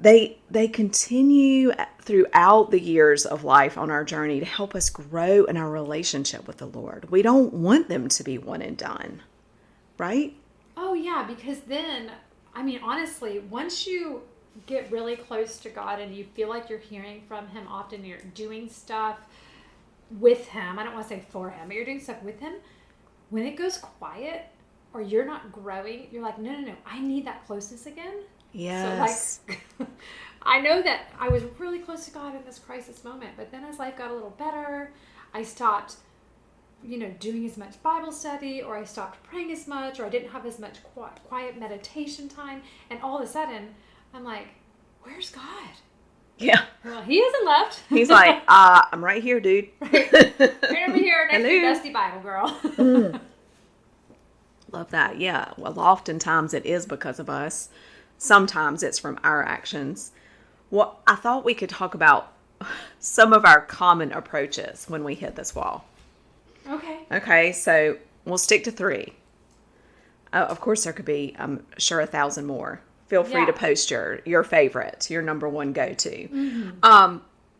they continue throughout the years of life on our journey to help us grow in our relationship with the Lord. We don't want them to be one and done, right? Oh, yeah, because then, I mean, honestly, once you get really close to God and you feel like you're hearing from him often, you're doing stuff with him. I don't want to say for him, but you're doing stuff with him. When it goes quiet or you're not growing, you're like, no, I need that closeness again. Yes. So like, I know that I was really close to God in this crisis moment, but then as life got a little better, I stopped, doing as much Bible study, or I stopped praying as much, or I didn't have as much quiet meditation time. And all of a sudden, I'm like, where's God? Yeah. Well, he hasn't left. He's like, I'm right here, dude. Right over here next to your dusty Bible, girl. Love that. Yeah. Well, oftentimes it is because of us. Sometimes it's from our actions. Well, I thought we could talk about some of our common approaches when we hit this wall. Okay, so we'll stick to 3. Of course, there could be, I'm sure, 1,000 more. Feel free to post your favorite, your number one go-to. Mm-hmm.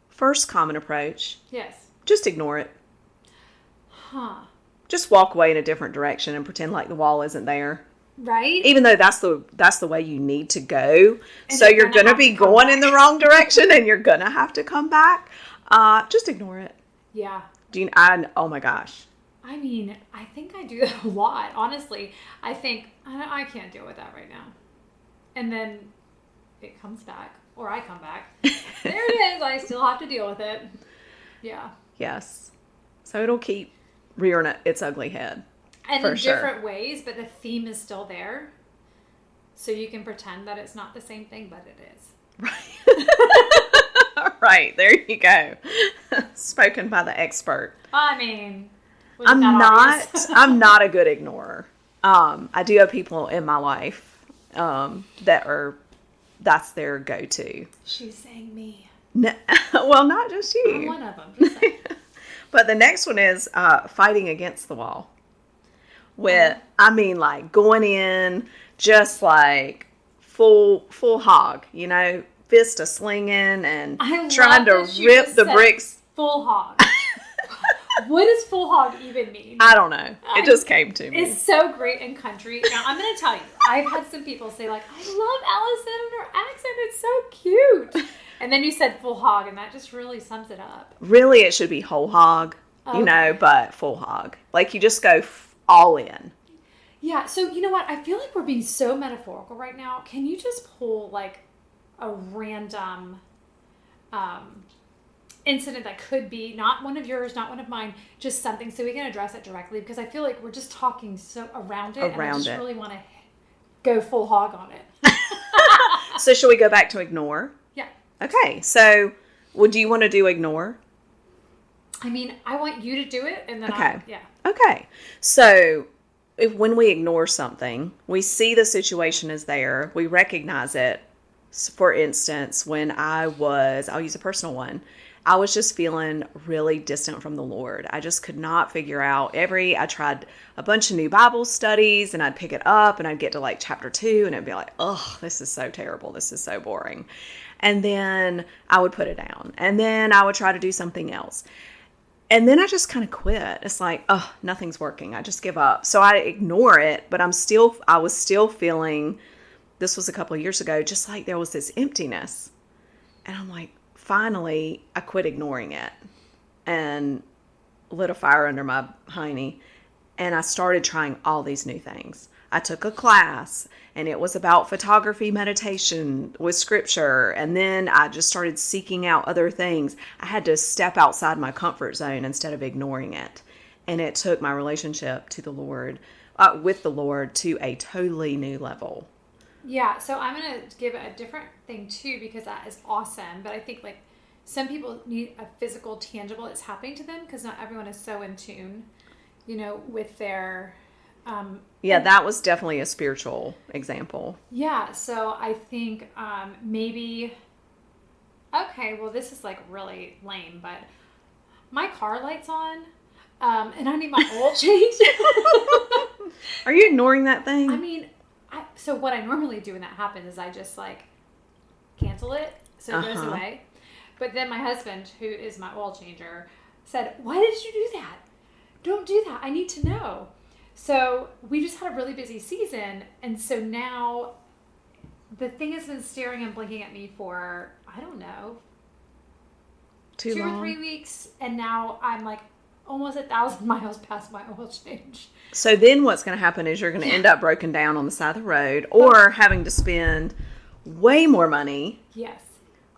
First common approach. Yes. Just ignore it. Just walk away in a different direction and pretend like the wall isn't there. Right? Even though that's the way you need to go. And so you're going to be going in the wrong direction and you're going to have to come back. Just ignore it. Yeah. Oh my gosh. I mean, I think I do that a lot. Honestly, I think I can't deal with that right now. And then it comes back, or I come back. There it is. I still have to deal with it. Yeah. Yes. So it'll keep rearing its ugly head. And in different ways, but the theme is still there. So you can pretend that it's not the same thing, but it is. Right. Right. There you go. Spoken by the expert. I mean, I'm not a good ignorer. I do have people in my life that's their go-to. She's saying me. No, well, not just you. I'm one of them. Just saying. But the next one is fighting against the wall. I mean, like going in just like full hog, fist a slinging and trying to rip the bricks. Full hog. What does full hog even mean? I don't know. It just came to me. It's so great in country. Now, I'm going to tell you, I've had some people say, like, I love Allison and her accent. It's so cute. And then you said full hog, and that just really sums it up. Really, it should be whole hog, but full hog. Like, you just go all in. Yeah, so you know what? I feel like we're being so metaphorical right now. Can you just pull, like, a random incident that could be not one of yours, not one of mine, just something so we can address it directly, because I feel like we're just talking so around it and I just really want to go full hog on it. So should we go back to ignore? Yeah. Okay, so do you want to do ignore? I mean, I want you to do it and then Okay, so when we ignore something, we see the situation is there, we recognize it. For instance, when I'll use a personal one, I was just feeling really distant from the Lord. I just could not figure out I tried a bunch of new Bible studies and I'd pick it up and I'd get to like chapter 2 and it'd be like, oh, this is so terrible. This is so boring. And then I would put it down and then I would try to do something else. And then I just kind of quit. It's like, oh, nothing's working. I just give up. So I ignore it, but I was still feeling, this was a couple of years ago, just like there was this emptiness. And I'm like, finally, I quit ignoring it and lit a fire under my hiney. And I started trying all these new things. I took a class and it was about photography meditation with scripture. And then I just started seeking out other things. I had to step outside my comfort zone instead of ignoring it. And it took my relationship to the Lord, with the Lord, to a totally new level. Yeah, so I'm going to give a different thing too, because that is awesome. But I think like some people need a physical, tangible that's happening to them, because not everyone is so in tune, with their... that was definitely a spiritual example. Yeah, so I think maybe... Okay, well, this is like really lame, but my car light's on, and I need my oil changed. Are you ignoring that thing? I mean... So what I normally do when that happens is I just like cancel it so it goes away. But then my husband, who is my oil changer, said, why did you do that? Don't do that. I need to know. So we just had a really busy season. And so now the thing has been staring and blinking at me for, I don't know, Too 2 long? or 3 weeks. And now I'm like almost 1,000 miles past my oil change. So then what's going to happen is you're going to end up broken down on the side of the road or having to spend way more money Yes.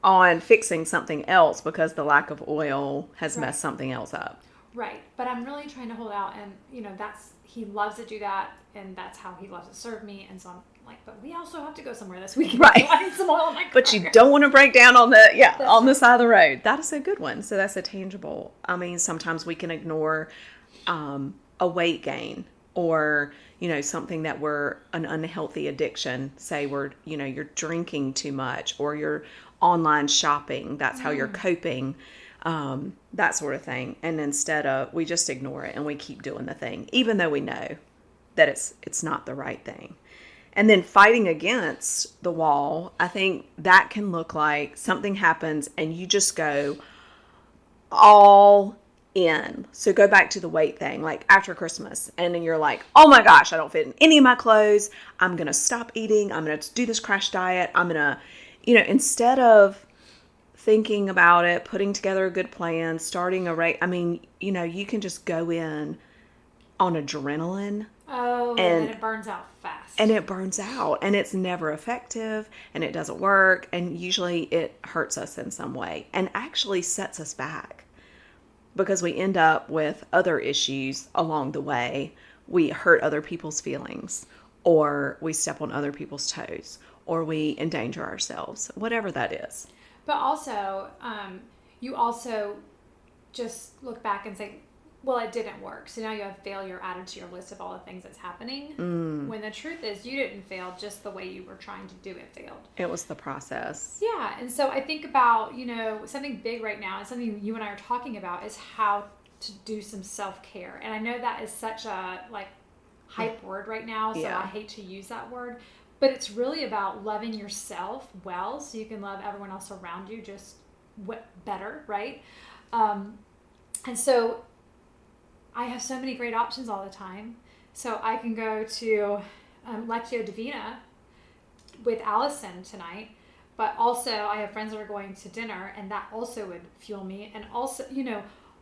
on fixing something else because the lack of oil has messed something else up. Right. But I'm really trying to hold out, and he loves to do that, and that's how he loves to serve me. And so I'm like, but we also have to go somewhere this weekend. Right. I need some oil in my car. But you don't want to break down on the side of the road. That is a good one. So that's a tangible. I mean, sometimes we can ignore a weight gain or, something that we're an unhealthy addiction. Say you're drinking too much or you're online shopping. That's how you're coping. That sort of thing. And instead of, we just ignore it and we keep doing the thing, even though we know that it's not the right thing. And then fighting against the wall, I think that can look like something happens and you just go all in. So go back to the weight thing, like after Christmas, and then you're like, oh my gosh, I don't fit in any of my clothes. I'm going to stop eating. I'm going to do this crash diet. I'm going to, instead of thinking about it, putting together a good plan, starting a race. I mean, you can just go in on adrenaline. Oh, and it burns out fast. And it burns out, and it's never effective, and it doesn't work, and usually it hurts us in some way, and actually sets us back, because we end up with other issues along the way. We hurt other people's feelings, or we step on other people's toes, or we endanger ourselves, whatever that is. But also, you also just look back and say, well, it didn't work. So now you have failure added to your list of all the things that's happening. When the truth is you didn't fail, just the way you were trying to do it failed. It was the process. Yeah. And so I think about, something big right now, and something you and I are talking about is how to do some self-care. And I know that is such a hype word right now. So I hate to use that word. But it's really about loving yourself well so you can love everyone else around you just better, right? And so I have so many great options all the time. So I can go to Lectio Divina with Allison tonight, but also I have friends that are going to dinner, and that also would fuel me. And also,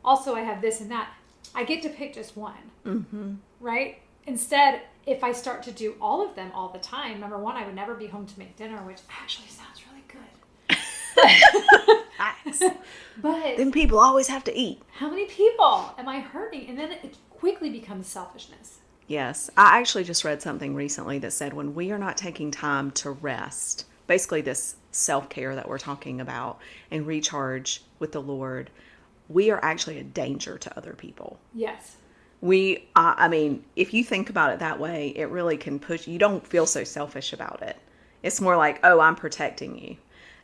also I have this and that. I get to pick just one, right? Instead, if I start to do all of them all the time, number one, I would never be home to make dinner, which actually sounds really good. Facts. But then people always have to eat. How many people am I hurting? And then it quickly becomes selfishness. Yes. I actually just read something recently that said when we are not taking time to rest, basically this self-care that we're talking about, and recharge with the Lord, we are actually a danger to other people. Yes. I mean, if you think about it that way, it really can push, you don't feel so selfish about it. It's more like, oh, I'm protecting you.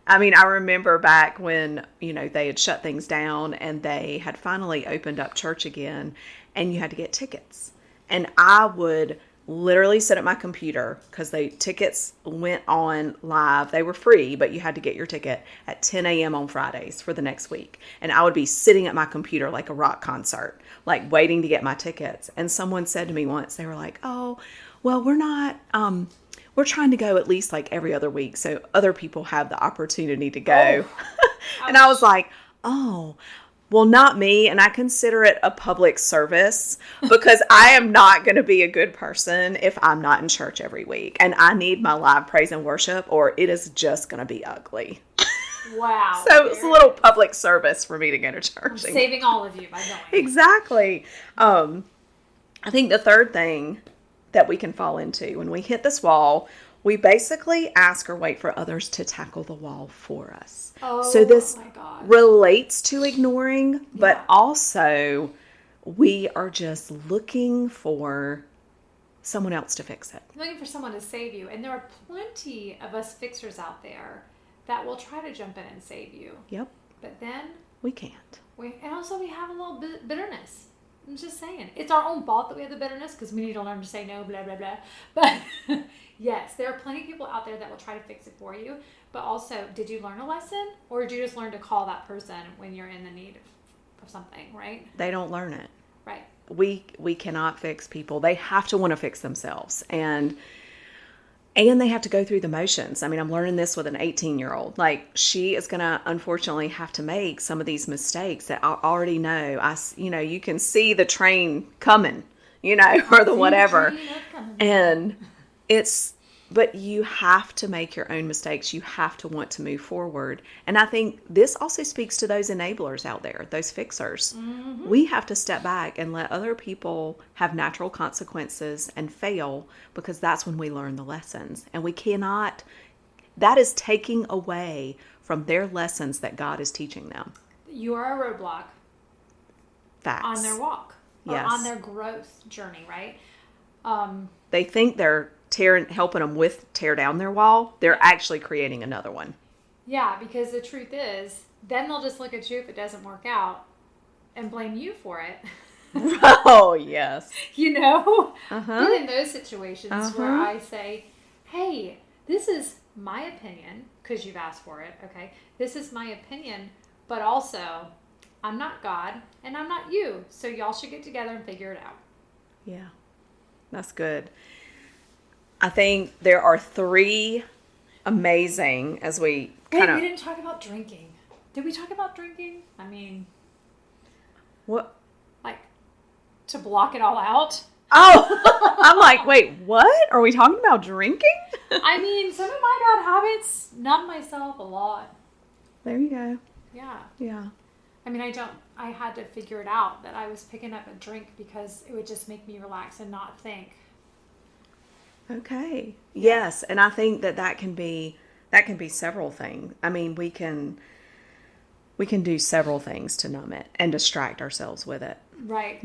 I mean, I remember back when, they had shut things down and they had finally opened up church again and you had to get tickets. And I would literally sit at my computer because the tickets went on live. They were free, but you had to get your ticket at 10 a.m. on Fridays for the next week. And I would be sitting at my computer like a rock concert, like waiting to get my tickets. And someone said to me once, they were like, oh, well, we're not, we're trying to go at least like every other week so other people have the opportunity to go. Oh. And I was like, oh, well, not me. And I consider it a public service because I am not going to be a good person if I'm not in church every week. And I need my live praise and worship or it is just going to be ugly. Wow. So it's a little public service for me to go to church. I'm saving all of you by going. Exactly. I think the third thing that we can fall into when we hit this wall, we basically ask or wait for others to tackle the wall for us. Oh, so this my God. relates to ignoring, but also we are just looking for someone else to fix it. You're looking for someone to save you. And there are plenty of us fixers out there that will try to jump in and save you. Yep. But then we can't. And also we have a little bit bitterness. I'm just saying. It's our own fault that we have the bitterness because we need to learn to say no, blah, blah, blah. But yes, there are plenty of people out there that will try to fix it for you. But also, did you learn a lesson? Or did you just learn to call that person when you're in the need of something, right? They don't learn it. Right. We cannot fix people. They have to want to fix themselves. And they have to go through the motions. I mean, I'm learning this with an 18-year-old. Like, she is going to unfortunately have to make some of these mistakes that I already know. You can see the train coming, or the whatever. And but you have to make your own mistakes. You have to want to move forward. And I think this also speaks to those enablers out there, those fixers. Mm-hmm. We have to step back and let other people have natural consequences and fail, because that's when we learn the lessons. And we cannot, that is taking away from their lessons that God is teaching them. You are a roadblock. Facts. On their walk. Or yes. on their growth journey, right? They think they're helping them tear down their wall. They're actually creating another one. Yeah, because the truth is, then they'll just look at you if it doesn't work out and blame you for it. Oh, yes. Uh-huh. Been in those situations where I say, hey, this is my opinion, because you've asked for it, okay? This is my opinion, but also, I'm not God, and I'm not you, so y'all should get together and figure it out. Yeah, that's good. I think there are 3 amazing, as we kind of... we didn't talk about drinking. Did we talk about drinking? I mean... What? Like, to block it all out? Oh! I'm like, wait, what? Are we talking about drinking? I mean, some of my bad habits, numb myself a lot. There you go. Yeah. Yeah. I mean, I had to figure it out that I was picking up a drink because it would just make me relax and not think. Okay. Yes, and I think that can be several things. I mean, we can do several things to numb it and distract ourselves with it. Right.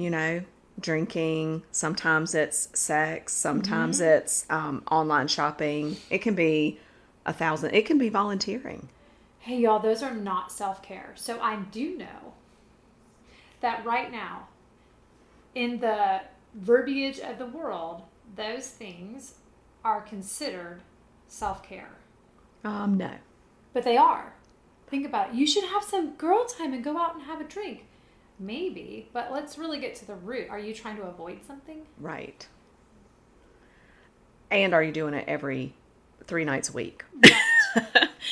Drinking. Sometimes it's sex. Sometimes it's online shopping. It can be 1,000. It can be volunteering. Hey, y'all, those are not self-care. So I do know that right now, in the verbiage of the world, those things are considered self-care. No. But they are. Think about it. You should have some girl time and go out and have a drink. Maybe, but let's really get to the root. Are you trying to avoid something? Right. And are you doing it every 3 nights a week?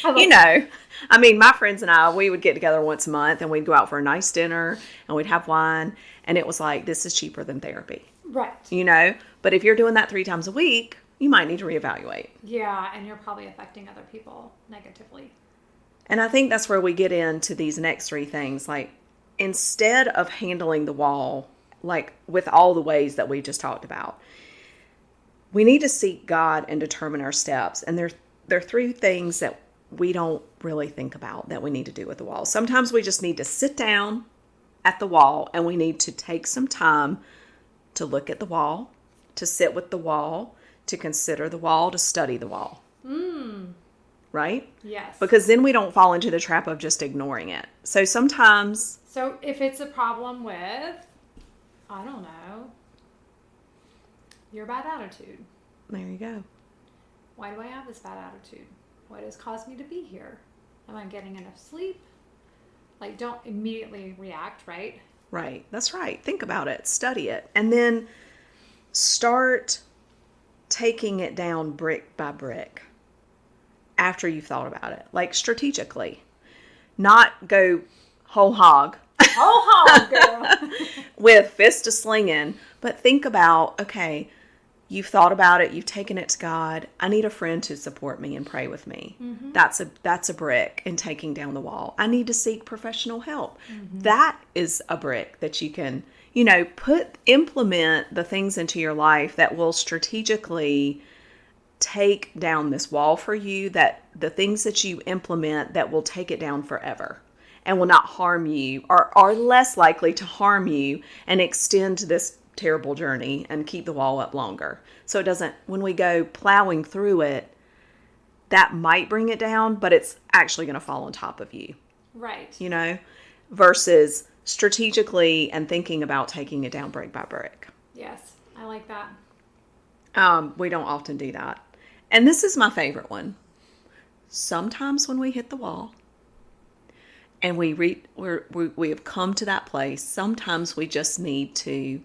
Right. I mean, my friends and I, we would get together once a month and we'd go out for a nice dinner and we'd have wine, and it was like, this is cheaper than therapy. Right. But if you're doing that 3 times a week, you might need to reevaluate. Yeah, and you're probably affecting other people negatively. And I think that's where we get into these next 3 things. Like, instead of handling the wall, like with all the ways that we just talked about, we need to seek God and determine our steps. And there are 3 things that we don't really think about that we need to do with the wall. Sometimes we just need to sit down at the wall and we need to take some time to look at the wall, to sit with the wall, to consider the wall, to study the wall. Right? Yes. Because then we don't fall into the trap of just ignoring it. So sometimes... So if it's a problem with, I don't know, your bad attitude. There you go. Why do I have this bad attitude? What has caused me to be here? Am I getting enough sleep? Like, don't immediately react, right? Right. That's right. Think about it. Study it. And then start taking it down brick by brick after you've thought about it. Like, strategically. Not go whole hog. Whole hog, girl. With fist a slinging. But think about, okay, you've thought about it. You've taken it to God. I need a friend to support me and pray with me. Mm-hmm. That's a brick in taking down the wall. I need to seek professional help. Mm-hmm. That is a brick that you can, implement the things into your life that will strategically take down this wall for you, that the things that you implement that will take it down forever and will not harm you, or are less likely to harm you and extend this terrible journey and keep the wall up longer. So it doesn't, when we go plowing through it, that might bring it down, but it's actually going to fall on top of you. Right. Versus strategically and thinking about taking it down brick by brick. Yes, I like that. We don't often do that. And this is my favorite one. Sometimes when we hit the wall and we have come to that place, sometimes we just need to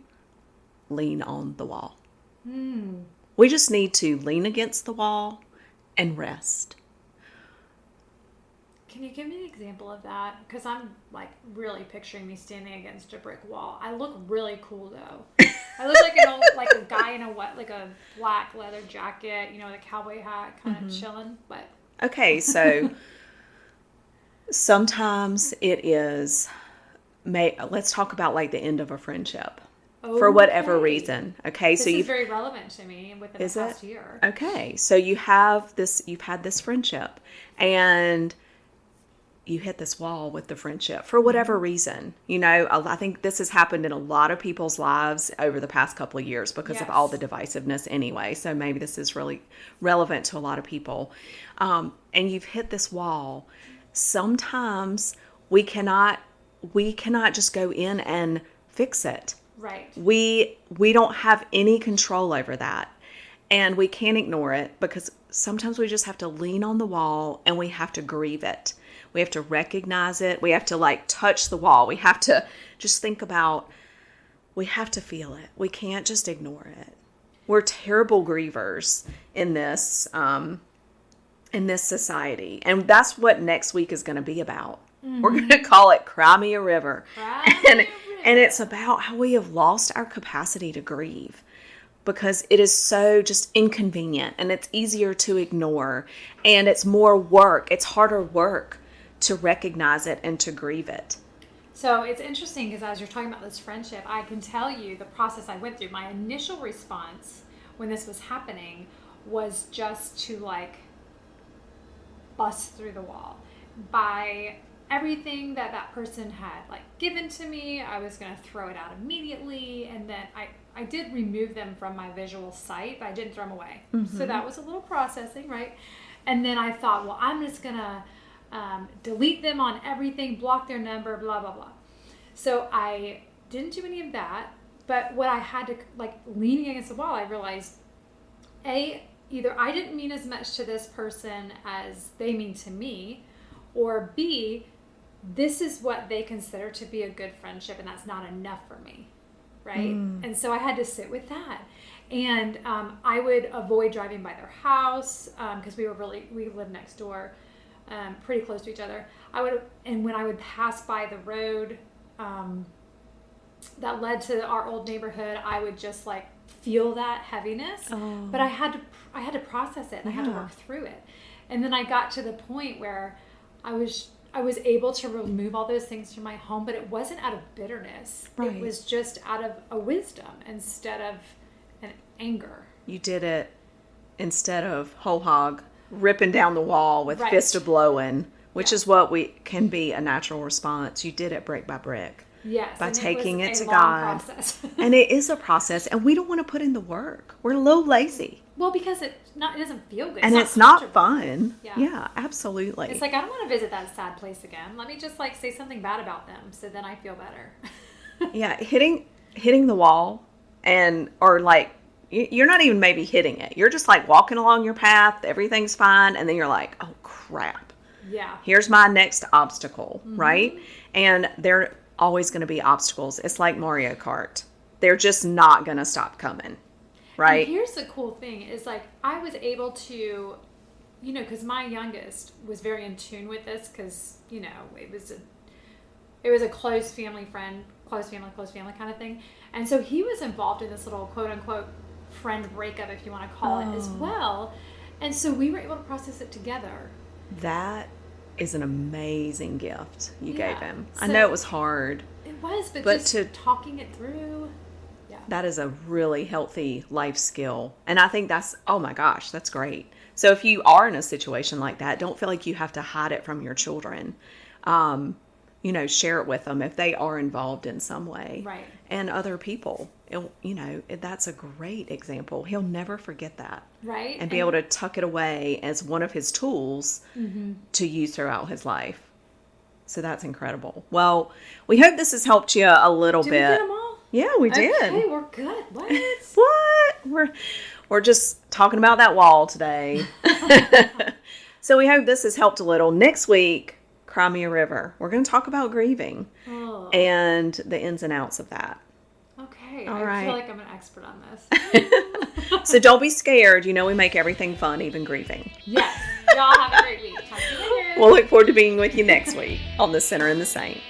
lean on the wall. We just need to lean against the wall and rest. Can you give me an example of that? Because I'm like really picturing me standing against a brick wall. I look really cool though. I look like an old, like a guy in a black leather jacket, with a cowboy hat, kind of chilling. But okay, so sometimes it is. Let's talk about like the end of a friendship. For whatever reason. Okay. This is very relevant to me within the past year. Okay. So you've had this friendship and you hit this wall with the friendship for whatever reason. I think this has happened in a lot of people's lives over the past couple of years because of all the divisiveness anyway. So maybe this is really relevant to a lot of people. And you've hit this wall. Sometimes we cannot just go in and fix it. Right. We don't have any control over that. And we can't ignore it because sometimes we just have to lean on the wall and we have to grieve it. We have to recognize it. We have to touch the wall. We have to just think about, we have to feel it. We can't just ignore it. We're terrible grievers in this society. And that's what next week is going to be about. Mm-hmm. We're going to call it Cry Me a River. And it's about how we have lost our capacity to grieve because it is so just inconvenient and it's easier to ignore and it's more work. It's harder work to recognize it and to grieve it. So it's interesting because as you're talking about this friendship, I can tell you the process I went through. My initial response when this was happening was just to bust through the wall by everything that person had given to me. I was going to throw it out immediately, and then I did remove them from my visual sight, but I didn't throw them away. Mm-hmm. So that was a little processing, right? And then I thought, well, I'm just going to delete them on everything, block their number, blah blah blah. So I didn't do any of that, but what I had to leaning against the wall, I realized either I didn't mean as much to this person as they mean to me, or B, this is what they consider to be a good friendship, and that's not enough for me, right? And so I had to sit with that. And I would avoid driving by their house because we lived next door, pretty close to each other. And when I would pass by the road that led to our old neighborhood, I would just feel that heaviness. Oh. But I had to process it, and I had to work through it. And then I got to the point where I was able to remove all those things from my home, but it wasn't out of bitterness. Right. It was just out of a wisdom instead of an anger. You did it instead of whole hog ripping down the wall with fist a blowing, which is what can be a natural response. You did it brick by brick. Yes. By taking it to God. And it is a process, and we don't want to put in the work. We're a little lazy. Well, because it doesn't feel good. And it's not fun. Yeah, absolutely. It's I don't want to visit that sad place again. Let me just say something bad about them so then I feel better. Yeah, hitting the wall or you're not even maybe hitting it. You're just walking along your path, everything's fine, and then you're like, oh crap. Yeah. Here's my next obstacle, right? And they're always going to be obstacles. It's like Mario Kart. They're just not going to stop coming. Right. And here's the cool thing is I was able to, because my youngest was very in tune with this because, it was a close family friend, close family kind of thing. And so he was involved in this little quote unquote friend breakup, if you want to call it, as well. And so we were able to process it together. That is an amazing gift you gave him. So I know it was hard. It was, but just talking it through. That is a really healthy life skill. And I think oh my gosh, that's great. So if you are in a situation like that, don't feel like you have to hide it from your children. Share it with them if they are involved in some way. Right. And other people. That's a great example. He'll never forget that. Right. And be able to tuck it away as one of his tools to use throughout his life. So that's incredible. Well, we hope this has helped you a little Did bit. we get them all? Yeah, we did. Okay, we're good. What? What? We're just talking about that wall today. So we hope this has helped a little. Next week, Cry Me a River. We're going to talk about grieving and the ins and outs of that. Okay. All I right. feel like I'm an expert on this. So don't be scared. You know we make everything fun, even grieving. Yes. Y'all have a great week. Talk to you later. We'll look forward to being with you next week on The Sinner and the Saint.